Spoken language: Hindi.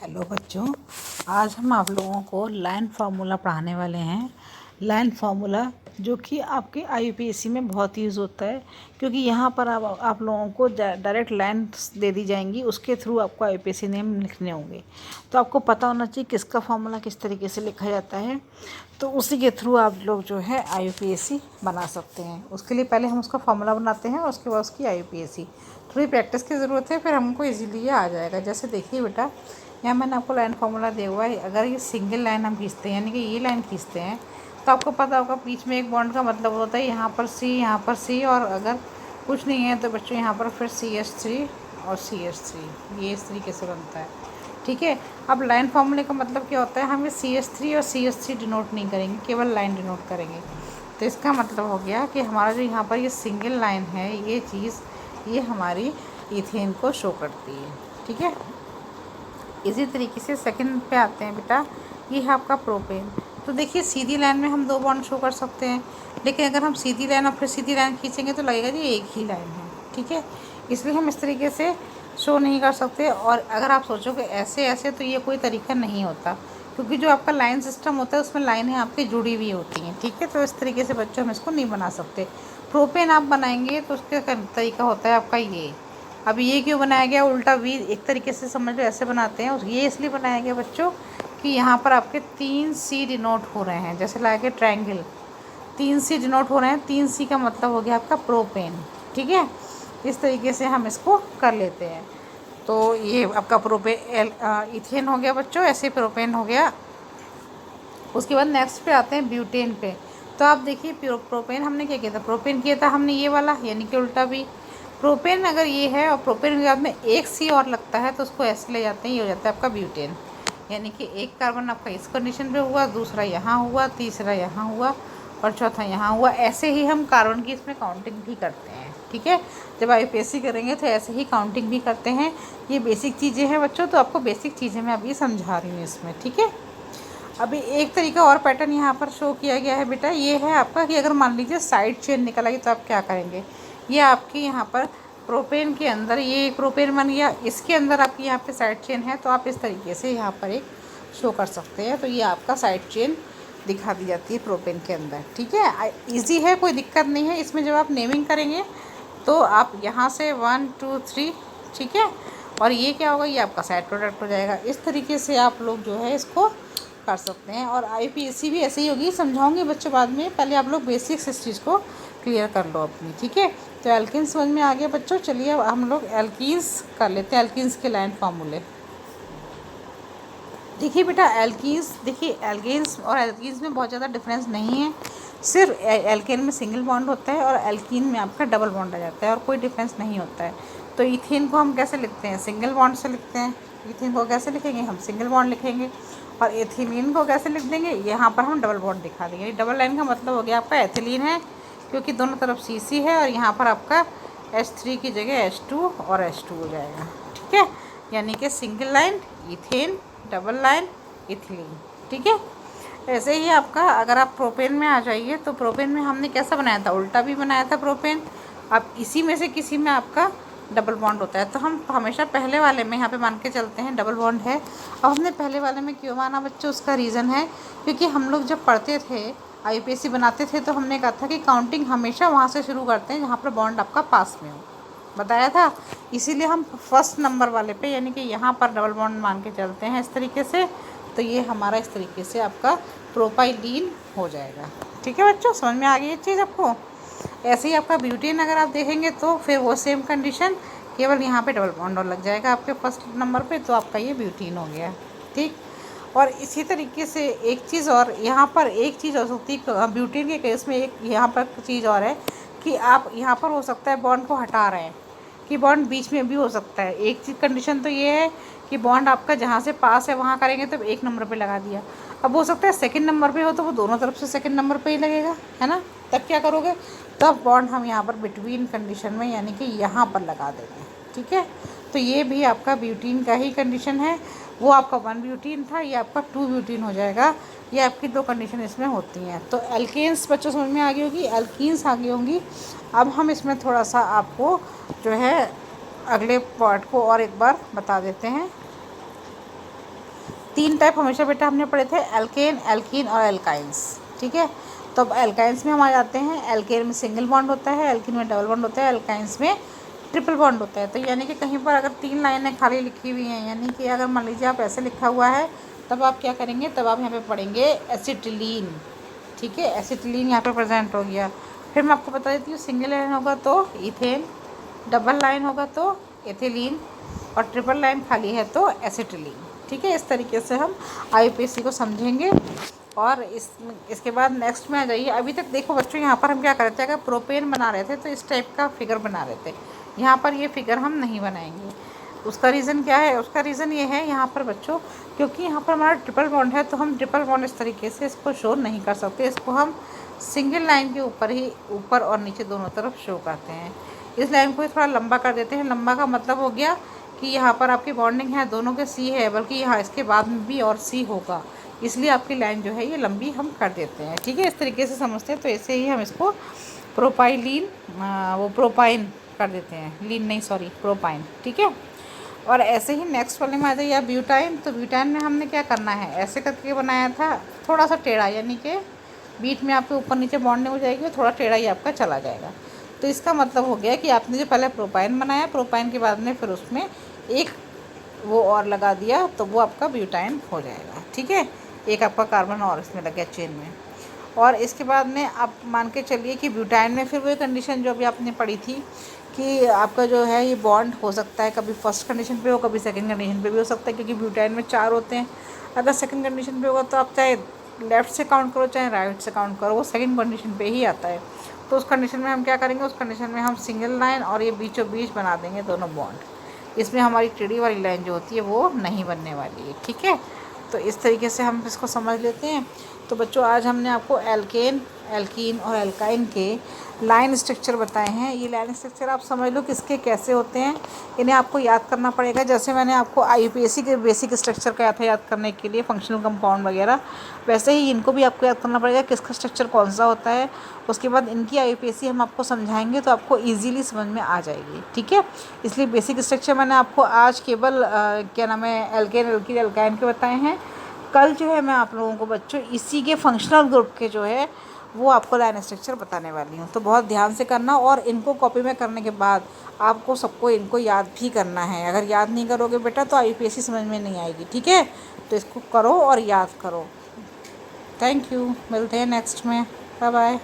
हेलो बच्चों, आज हम आप लोगों को लाइन फार्मूला पढ़ाने वाले हैं। लाइन फार्मूला जो कि आपके आईयूपीएसी में बहुत यूज़ होता है, क्योंकि यहाँ पर आप लोगों को डायरेक्ट लाइन दे दी जाएंगी, उसके थ्रू आपको आईयूपीएसी नेम लिखने होंगे। तो आपको पता होना चाहिए किसका फार्मूला किस तरीके से लिखा जाता है, तो उसी के थ्रू आप लोग जो है आईयूपीएसी बना सकते हैं। उसके लिए पहले हम उसका फार्मूला बनाते हैं और उसके बाद उसकी आईयूपीएसी। थोड़ी प्रैक्टिस की ज़रूरत है, फिर हमको इजीली ये आ जाएगा। जैसे देखिए बेटा, यहाँ मैंने आपको लाइन फार्मूला दिया हुआ है। अगर ये सिंगल लाइन हम खींचते हैं, यानी कि ये लाइन खींचते हैं, तो आपको पता होगा बीच में एक बॉन्ड का मतलब होता है यहाँ पर सी, यहाँ पर सी, और अगर कुछ नहीं है तो बच्चों यहाँ पर फिर CH3 और CH3, ये इस तरीके से बनता है। ठीक है। अब लाइन फार्मूले का मतलब क्या होता है, हम ये CH3 और CH3 डिनोट नहीं करेंगे, केवल लाइन डिनोट करेंगे। तो इसका मतलब हो गया कि हमारा जो यहाँ पर ये सिंगल लाइन है, ये चीज़ ये हमारी इथेन को शो करती है। ठीक है। इसी तरीके से सेकंड पे आते हैं बेटा, ये है आपका प्रोपेन। तो देखिए सीधी लाइन में हम 2 बॉन्ड शो कर सकते हैं, लेकिन अगर हम सीधी लाइन और फिर सीधी लाइन खींचेंगे तो लगेगा जी एक ही लाइन है। ठीक है। इसलिए हम इस तरीके से शो नहीं कर सकते। और अगर आप सोचोगे ऐसे ऐसे, तो ये कोई तरीका नहीं होता, क्योंकि जो आपका लाइन सिस्टम होता है उसमें लाइनें आपकी जुड़ी हुई होती हैं। ठीक है। तो इस तरीके से बच्चों हम इसको नहीं बना सकते। प्रोपेन आप बनाएंगे तो उसका तरीका होता है आपका ये। अब ये क्यों बनाया गया उल्टा वी, एक तरीके से समझ लो ऐसे बनाते हैं। ये इसलिए बनाया गया बच्चों कि यहाँ पर आपके 3 C डिनोट हो रहे हैं, जैसे लगा के ट्रायंगल 3 C डिनोट हो रहे हैं। 3 C का मतलब हो गया आपका प्रोपेन। ठीक है। इस तरीके से हम इसको कर लेते हैं। तो ये आपका इथेन हो गया बच्चों, ऐसे प्रोपेन हो गया। उसके बाद नेक्स्ट पे आते हैं ब्यूटेन पे। तो आप देखिए प्रोपेन हमने क्या किया था, प्रोपेन किया था हमने ये वाला, यानी कि उल्टा भी। प्रोपेन अगर ये है और प्रोपेन के बाद में एक C और लगता है तो उसको ऐसे ले जाते हैं, ये हो जाता है आपका ब्यूटेन। यानी कि एक कार्बन आपका इस कंडीशन पे हुआ, दूसरा यहाँ हुआ, तीसरा यहाँ हुआ और चौथा यहाँ हुआ। ऐसे ही हम कार्बन की इसमें काउंटिंग भी करते हैं। ठीक है। जब आईयूपीएसी करेंगे तो ऐसे ही काउंटिंग भी करते हैं। ये बेसिक चीज़ें हैं बच्चों, तो आपको बेसिक चीज़ें मैं अभी समझा रही हूँ इसमें। ठीक है। अभी एक तरीका और पैटर्न यहाँ पर शो किया गया है बेटा, ये है आपका कि अगर मान लीजिए साइड चेन निकल आई तो आप क्या करेंगे। ये आपकी यहाँ पर प्रोपेन के अंदर ये प्रोपेन बन गया, इसके अंदर आपकी यहाँ पे साइड चेन है, तो आप इस तरीके से यहाँ पर एक शो कर सकते हैं। तो ये आपका साइड चेन दिखा दी जाती है प्रोपेन के अंदर। ठीक है। ईजी है, कोई दिक्कत नहीं है इसमें। जब आप नेमिंग करेंगे तो आप यहाँ से 1 2 3, ठीक है, और ये क्या होगा, ये आपका साइड प्रोडक्ट हो जाएगा। इस तरीके से आप लोग जो है इसको कर सकते हैं। और आईयूपीएसी भी ऐसे ही होगी, समझाऊंगी बच्चों बाद में। पहले आप लोग बेसिक्स इस चीज़ को क्लियर कर लो अपनी। ठीक है। तो एल्किन समझ में आ गया बच्चों। चलिए अब हम लोग एल्कीन्स कर लेते हैं, एल्कीन्स के लाइन फार्मूले। देखिए बेटा एल्कीन्स, देखिए एल्केन्स और एल्कीन्स में बहुत ज़्यादा डिफरेंस नहीं है। सिर्फ एल्केन में सिंगल बॉन्ड होता है और एल्कीन में आपका डबल बॉन्ड आ जाता है, और कोई डिफरेंस नहीं होता है। तो इथेन को हम कैसे लिखते हैं, सिंगल बॉन्ड से लिखते हैं। इथेन को कैसे लिखेंगे, हम सिंगल बॉन्ड लिखेंगे। और एथिलीन को कैसे लिख देंगे, यहाँ पर हम डबल बॉन्ड दिखा देंगे। डबल लाइन का मतलब हो गया आपका एथिलीन है, क्योंकि दोनों तरफ CC है, और यहाँ पर आपका H3 की जगह H2 और H2 हो जाएगा। ठीक है। यानी कि single line ethane, double line ethylene. ठीक है। ऐसे ही आपका अगर आप प्रोपेन में आ जाइए, तो प्रोपेन में हमने कैसा बनाया था, उल्टा भी बनाया था प्रोपेन। अब इसी में से किसी में आपका डबल बॉन्ड होता है, तो हम हमेशा पहले वाले में यहाँ पे मान के चलते हैं डबल बॉन्ड है। अब हमने पहले वाले में क्यों माना बच्चों, उसका रीज़न है क्योंकि हम लोग जब पढ़ते थे, आईयूपीएसी बनाते थे, तो हमने कहा था कि काउंटिंग हमेशा वहाँ से शुरू करते हैं जहाँ पर बॉन्ड आपका पास में हो, बताया था। इसीलिए हम फर्स्ट नंबर वाले पे, यानी कि यहाँ पर डबल बॉन्ड मान के चलते हैं इस तरीके से। तो ये हमारा इस तरीके से आपका प्रोपाइलीन हो जाएगा। ठीक है बच्चों, समझ में आ गई ये चीज़ आपको। ऐसे ही आपका ब्यूटेन अगर आप देखेंगे तो फिर वो सेम कंडीशन, केवल यहाँ पे डबल बॉन्ड और लग जाएगा आपके फर्स्ट नंबर पे, तो आपका ये ब्यूटीन हो गया। ठीक। और इसी तरीके से एक चीज़ और, यहाँ पर एक चीज़ हो सकती है ब्यूटेन के केस में, एक यहाँ पर चीज़ और है कि आप यहाँ पर हो सकता है बॉन्ड को हटा रहे हैं, कि बॉन्ड बीच में भी हो सकता है। एक चीज़ कंडीशन तो ये है कि बॉन्ड आपका जहाँ से पास है वहाँ करेंगे तो 1 नंबर पे लगा दिया। अब हो सकता है सेकंड नंबर पे हो तो वो दोनों तरफ से सेकंड नंबर पे ही लगेगा, है ना। तब क्या करोगे, तब बॉन्ड हम यहाँ पर बिटवीन कंडीशन में, यानी कि यहाँ पर लगा देंगे। ठीक है। तो ये भी आपका ब्यूटीन का ही कंडीशन है। वो आपका 1 ब्यूटीन था, ये आपका 2 ब्यूटीन हो जाएगा। ये आपकी 2 कंडीशन इसमें होती हैं। तो एल्केन्स बच्चों समझ में आ गई होगी, एल्कीन्स आ गई होंगी। अब हम इसमें थोड़ा सा आपको जो है अगले पार्ट को और एक बार बता देते हैं। 3 टाइप हमेशा बेटा हमने पढ़े थे, एल्केन, एल्कीन और एल्काइंस। ठीक है, तो अब एल्काइंस में हम आ जाते हैं। एल्केन में सिंगल बॉन्ड होता है, एल्कीन में डबल बॉन्ड होता है, एल्काइंस में ट्रिपल बॉन्ड होता है। तो यानी कि कहीं पर अगर 3 लाइनें खाली लिखी हुई हैं, यानी कि अगर मान लीजिए आप ऐसे लिखा हुआ है, तब आप क्या करेंगे, तब आप यहाँ पे पढ़ेंगे एसिटिलीन। ठीक है, एसिटिलीन यहाँ पे प्रेजेंट हो गया। फिर मैं आपको बता देती हूँ, सिंगल लाइन होगा तो इथेन, डबल लाइन होगा तो एथिलीन, और ट्रिपल लाइन खाली है तो एसिटिलीन। ठीक है, इस तरीके से हम IUPAC को समझेंगे। और इसके बाद नेक्स्ट में आ जाइए। अभी तक देखो बच्चों, यहाँ पर हम क्या कर रहे थे, अगर प्रोपेन बना रहे थे तो इस टाइप का फिगर बना रहे थे। यहाँ पर ये फिगर हम नहीं बनाएंगे। उसका रीज़न क्या है, उसका रीज़न ये है यहाँ पर बच्चों, क्योंकि यहाँ पर हमारा ट्रिपल बॉन्ड है, तो हम ट्रिपल बॉन्ड इस तरीके से इसको शो नहीं कर सकते। इसको हम सिंगल लाइन के ऊपर ही, ऊपर और नीचे दोनों तरफ शो करते हैं। इस लाइन को थोड़ा लंबा कर देते हैं। लंबा का मतलब हो गया कि यहाँ पर आपकी बॉन्डिंग है, दोनों के C है, बल्कि यहाँ इसके बाद में भी और C होगा, इसलिए आपकी लाइन जो है ये लंबी हम कर देते हैं। ठीक है, इस तरीके से समझते हैं। तो ऐसे ही हम इसको प्रोपाइलीन, वो प्रोपाइन कर देते हैं, लीन नहीं सॉरी प्रोपाइन। ठीक है, और ऐसे ही नेक्स्ट वाले में आ जाइए ब्यूटाइन। तो ब्यूटाइन में हमने क्या करना है, ऐसे करके बनाया था, थोड़ा सा टेढ़ा, यानी कि बीच में आपके ऊपर नीचे बॉन्डिंग हो जाएगी, थोड़ा टेढ़ा ही आपका चला जाएगा। तो इसका मतलब हो गया कि आपने जो पहले प्रोपाइन बनाया, प्रोपाइन के बाद में फिर उसमें एक वो और लगा दिया, तो वो आपका ब्यूटाइन हो जाएगा। ठीक है, एक आपका कार्बन और इसमें लग गया चेन में। और इसके बाद में आप मान के चलिए कि ब्यूटाइन में फिर वो कंडीशन जो अभी आपने पढ़ी थी कि आपका जो है ये बॉन्ड हो सकता है, कभी फर्स्ट कंडीशन पे हो, कभी सेकंड कंडीशन पे भी हो सकता है, क्योंकि ब्यूटाइन में 4 होते हैं। अगर सेकंड कंडीशन पे होगा तो आप चाहे लेफ़्ट से काउंट करो चाहे राइट से काउंट करो, वो सेकंड कंडीशन पे ही आता है। तो उस कंडीशन में हम क्या करेंगे, उस कंडीशन में हम सिंगल लाइन और ये बीचों बीच बना देंगे दोनों बॉन्ड। इसमें हमारी टेढ़ी वाली लाइन जो होती है वो नहीं बनने वाली है। ठीक है, तो इस तरीके से हम इसको समझ लेते हैं। तो बच्चों, आज हमने आपको एल्केन, एल्कीन और एल्काइन के लाइन स्ट्रक्चर बताए हैं। ये लाइन स्ट्रक्चर आप समझ लो किसके कैसे होते हैं, इन्हें आपको याद करना पड़ेगा। जैसे मैंने आपको IUPAC के बेसिक स्ट्रक्चर कहा था याद करने के लिए, फंक्शनल कंपाउंड वगैरह, वैसे ही इनको भी आपको याद करना पड़ेगा किसका स्ट्रक्चर कौन सा होता है। उसके बाद इनकी IUPAC हम आपको समझाएंगे तो आपको ईजीली समझ में आ जाएगी। ठीक है, इसलिए बेसिक स्ट्रक्चर मैंने आपको आज केवल क्या नाम है, एल्केन, एल्कीन, एल्काइन के बताए हैं। कल जो है मैं आप लोगों को बच्चों इसी के फंक्शनल ग्रुप के जो है वो आपको लाइन स्ट्रक्चर बताने वाली हूँ। तो बहुत ध्यान से करना, और इनको कॉपी में करने के बाद आपको सबको इनको याद भी करना है। अगर याद नहीं करोगे बेटा तो IUPAC समझ में नहीं आएगी। ठीक है, तो इसको करो और याद करो। थैंक यू, मिलते हैं नेक्स्ट में, बाय बाय।